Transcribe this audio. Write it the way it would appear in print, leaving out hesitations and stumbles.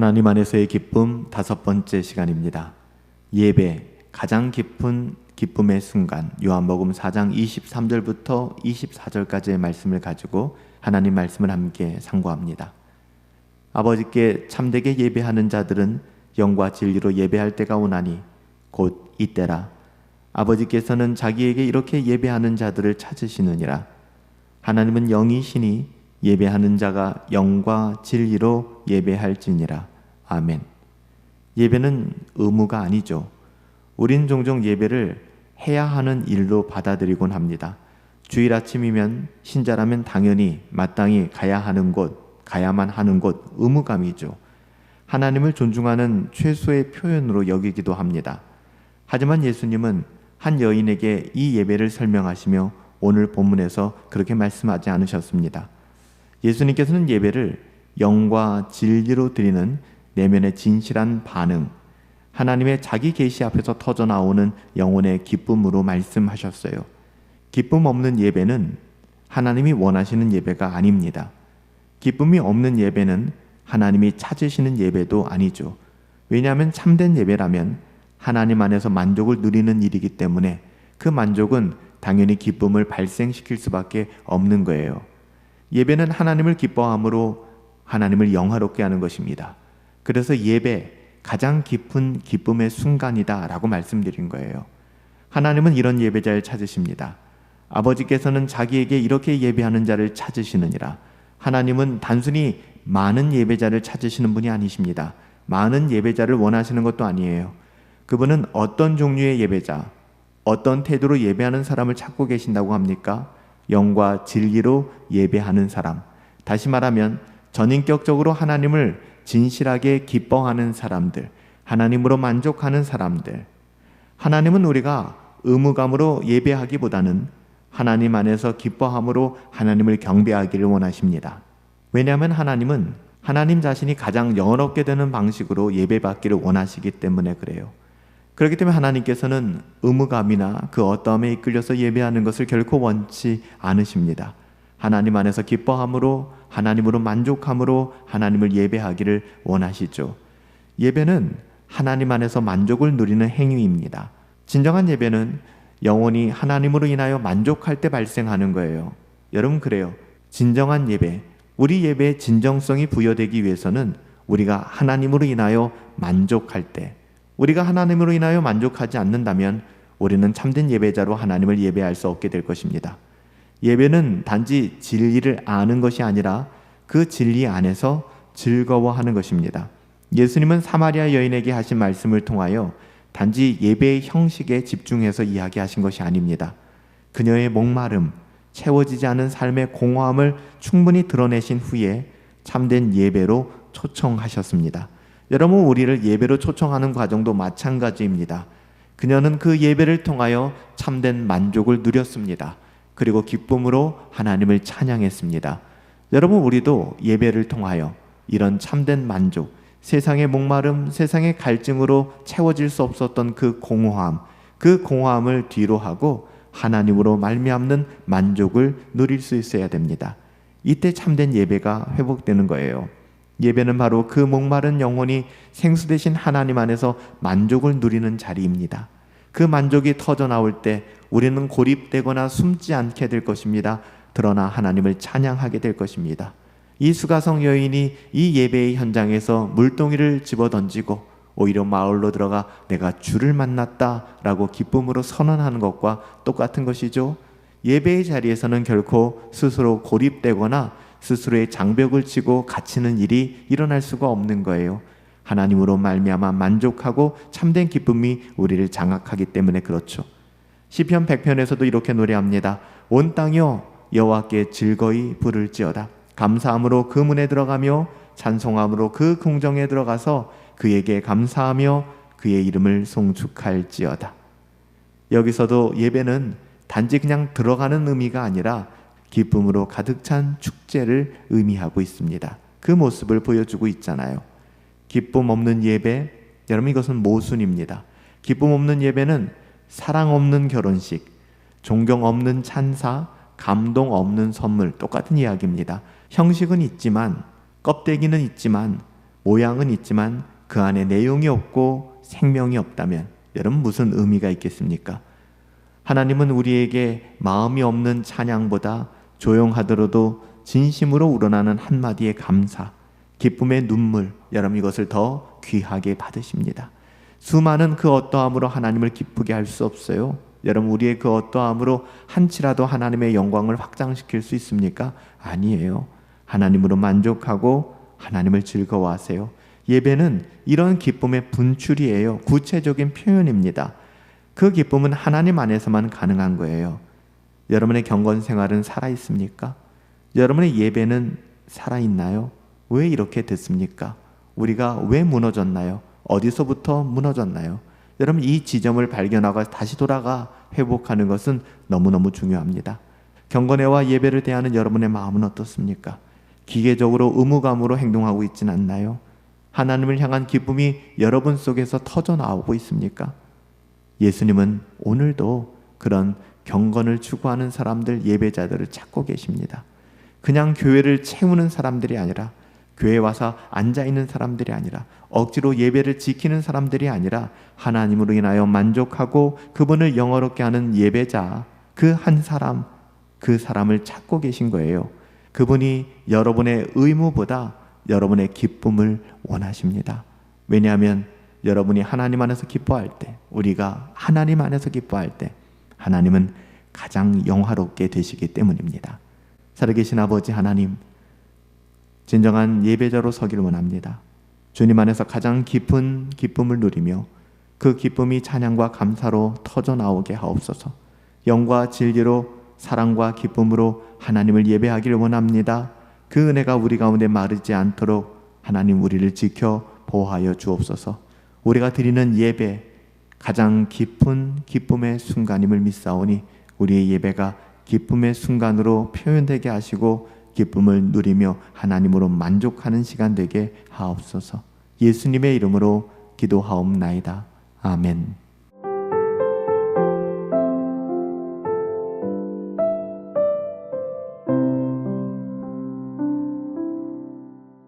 하나님 안에서의 기쁨 5번째 시간입니다. 예배, 가장 깊은 기쁨의 순간. 요한복음 4장 23절부터 24절까지의 말씀을 가지고 하나님 말씀을 함께 상고합니다. 아버지께 참되게 예배하는 자들은 영과 진리로 예배할 때가 오나니 곧 이때라. 아버지께서는 자기에게 이렇게 예배하는 자들을 찾으시느니라. 하나님은 영이시니 예배하는 자가 영과 진리로 예배할지니라. 아멘. 예배는 의무가 아니죠. 우린 종종 예배를 해야 하는 일로 받아들이곤 합니다. 주일 아침이면 신자라면 당연히 마땅히 가야 하는 곳, 가야만 하는 곳, 의무감이죠. 하나님을 존중하는 최소의 표현으로 여기기도 합니다. 하지만 예수님은 한 여인에게 이 예배를 설명하시며 오늘 본문에서 그렇게 말씀하지 않으셨습니다. 예수님께서는 예배를 영과 진리로 드리는 내면의 진실한 반응, 하나님의 자기 계시 앞에서 터져나오는 영혼의 기쁨으로 말씀하셨어요. 기쁨 없는 예배는 하나님이 원하시는 예배가 아닙니다. 기쁨이 없는 예배는 하나님이 찾으시는 예배도 아니죠. 왜냐하면 참된 예배라면 하나님 안에서 만족을 누리는 일이기 때문에 그 만족은 당연히 기쁨을 발생시킬 수밖에 없는 거예요. 예배는 하나님을 기뻐함으로 하나님을 영화롭게 하는 것입니다. 그래서 예배, 가장 깊은 기쁨의 순간이다 라고 말씀드린 거예요. 하나님은 이런 예배자를 찾으십니다. 아버지께서는 자기에게 이렇게 예배하는 자를 찾으시느니라. 하나님은 단순히 많은 예배자를 찾으시는 분이 아니십니다. 많은 예배자를 원하시는 것도 아니에요. 그분은 어떤 종류의 예배자, 어떤 태도로 예배하는 사람을 찾고 계신다고 합니까? 영과 진리로 예배하는 사람. 다시 말하면 전인격적으로 하나님을 진실하게 기뻐하는 사람들, 하나님으로 만족하는 사람들. 하나님은 우리가 의무감으로 예배하기보다는 하나님 안에서 기뻐함으로 하나님을 경배하기를 원하십니다. 왜냐하면 하나님은 하나님 자신이 가장 영원롭게 되는 방식으로 예배받기를 원하시기 때문에 그래요. 그렇기 때문에 하나님께서는 의무감이나 그 어떠함에 이끌려서 예배하는 것을 결코 원치 않으십니다. 하나님 안에서 기뻐함으로, 하나님으로 만족함으로 하나님을 예배하기를 원하시죠. 예배는 하나님 안에서 만족을 누리는 행위입니다. 진정한 예배는 영혼이 하나님으로 인하여 만족할 때 발생하는 거예요. 여러분, 그래요. 진정한 예배, 우리 예배의 진정성이 부여되기 위해서는 우리가 하나님으로 인하여 만족할 때, 우리가 하나님으로 인하여 만족하지 않는다면 우리는 참된 예배자로 하나님을 예배할 수 없게 될 것입니다. 예배는 단지 진리를 아는 것이 아니라 그 진리 안에서 즐거워하는 것입니다. 예수님은 사마리아 여인에게 하신 말씀을 통하여 단지 예배의 형식에 집중해서 이야기하신 것이 아닙니다. 그녀의 목마름, 채워지지 않은 삶의 공허함을 충분히 드러내신 후에 참된 예배로 초청하셨습니다. 여러분, 우리를 예배로 초청하는 과정도 마찬가지입니다. 그녀는 그 예배를 통하여 참된 만족을 누렸습니다. 그리고 기쁨으로 하나님을 찬양했습니다. 여러분, 우리도 예배를 통하여 이런 참된 만족, 세상의 목마름, 세상의 갈증으로 채워질 수 없었던 그 공허함을 뒤로 하고 하나님으로 말미암는 만족을 누릴 수 있어야 됩니다. 이때 참된 예배가 회복되는 거예요. 예배는 바로 그 목마른 영혼이 생수 되신 하나님 안에서 만족을 누리는 자리입니다. 그 만족이 터져나올 때 우리는 고립되거나 숨지 않게 될 것입니다. 그러나 하나님을 찬양하게 될 것입니다. 이 수가성 여인이 이 예배의 현장에서 물동이를 집어던지고 오히려 마을로 들어가 내가 주를 만났다라고 기쁨으로 선언하는 것과 똑같은 것이죠. 예배의 자리에서는 결코 스스로 고립되거나 스스로의 장벽을 치고 갇히는 일이 일어날 수가 없는 거예요. 하나님으로 말미암아 만족하고 참된 기쁨이 우리를 장악하기 때문에 그렇죠. 시편 100편에서도 이렇게 노래합니다. 온 땅이여 여호와께 즐거이 부를지어다. 감사함으로 그 문에 들어가며 찬송함으로 그 궁정에 들어가서 그에게 감사하며 그의 이름을 송축할지어다. 여기서도 예배는 단지 그냥 들어가는 의미가 아니라 기쁨으로 가득 찬 축제를 의미하고 있습니다. 그 모습을 보여주고 있잖아요. 기쁨 없는 예배, 여러분, 이것은 모순입니다. 기쁨 없는 예배는 사랑 없는 결혼식, 존경 없는 찬사, 감동 없는 선물, 똑같은 이야기입니다. 형식은 있지만, 껍데기는 있지만 모양은 있지만 그 안에 내용이 없고 생명이 없다면 여러분 무슨 의미가 있겠습니까? 하나님은 우리에게 마음이 없는 찬양보다 조용하더라도 진심으로 우러나는 한마디의 감사, 기쁨의 눈물, 여러분 이것을 더 귀하게 받으십니다. 수많은 그 어떠함으로 하나님을 기쁘게 할 수 없어요. 여러분 우리의 그 어떠함으로 한치라도 하나님의 영광을 확장시킬 수 있습니까? 아니에요. 하나님으로 만족하고 하나님을 즐거워하세요. 예배는 이런 기쁨의 분출이에요. 구체적인 표현입니다. 그 기쁨은 하나님 안에서만 가능한 거예요. 여러분의 경건 생활은 살아있습니까? 여러분의 예배는 살아있나요? 왜 이렇게 됐습니까? 우리가 왜 무너졌나요? 어디서부터 무너졌나요? 여러분 이 지점을 발견하고 다시 돌아가 회복하는 것은 너무너무 중요합니다. 경건회와 예배를 대하는 여러분의 마음은 어떻습니까? 기계적으로 의무감으로 행동하고 있지는 않나요? 하나님을 향한 기쁨이 여러분 속에서 터져 나오고 있습니까? 예수님은 오늘도 그런 경건을 추구하는 사람들, 예배자들을 찾고 계십니다. 그냥 교회를 채우는 사람들이 아니라, 교회에 와서 앉아있는 사람들이 아니라, 억지로 예배를 지키는 사람들이 아니라 하나님으로 인하여 만족하고 그분을 영화롭게 하는 예배자, 그 한 사람, 그 사람을 찾고 계신 거예요. 그분이 여러분의 의무보다 여러분의 기쁨을 원하십니다. 왜냐하면 여러분이 하나님 안에서 기뻐할 때, 우리가 하나님 안에서 기뻐할 때 하나님은 가장 영화롭게 되시기 때문입니다. 살아계신 아버지 하나님, 진정한 예배자로 서기를 원합니다. 주님 안에서 가장 깊은 기쁨을 누리며 그 기쁨이 찬양과 감사로 터져 나오게 하옵소서. 영과 진리로 사랑과 기쁨으로 하나님을 예배하기를 원합니다. 그 은혜가 우리 가운데 마르지 않도록 하나님 우리를 지켜 보호하여 주옵소서. 우리가 드리는 예배 가장 깊은 기쁨의 순간임을 믿사오니 우리의 예배가 기쁨의 순간으로 표현되게 하시고 기쁨을 누리며 하나님으로 만족하는 시간 되게 하옵소서. 예수님의 이름으로 기도하옵나이다. 아멘.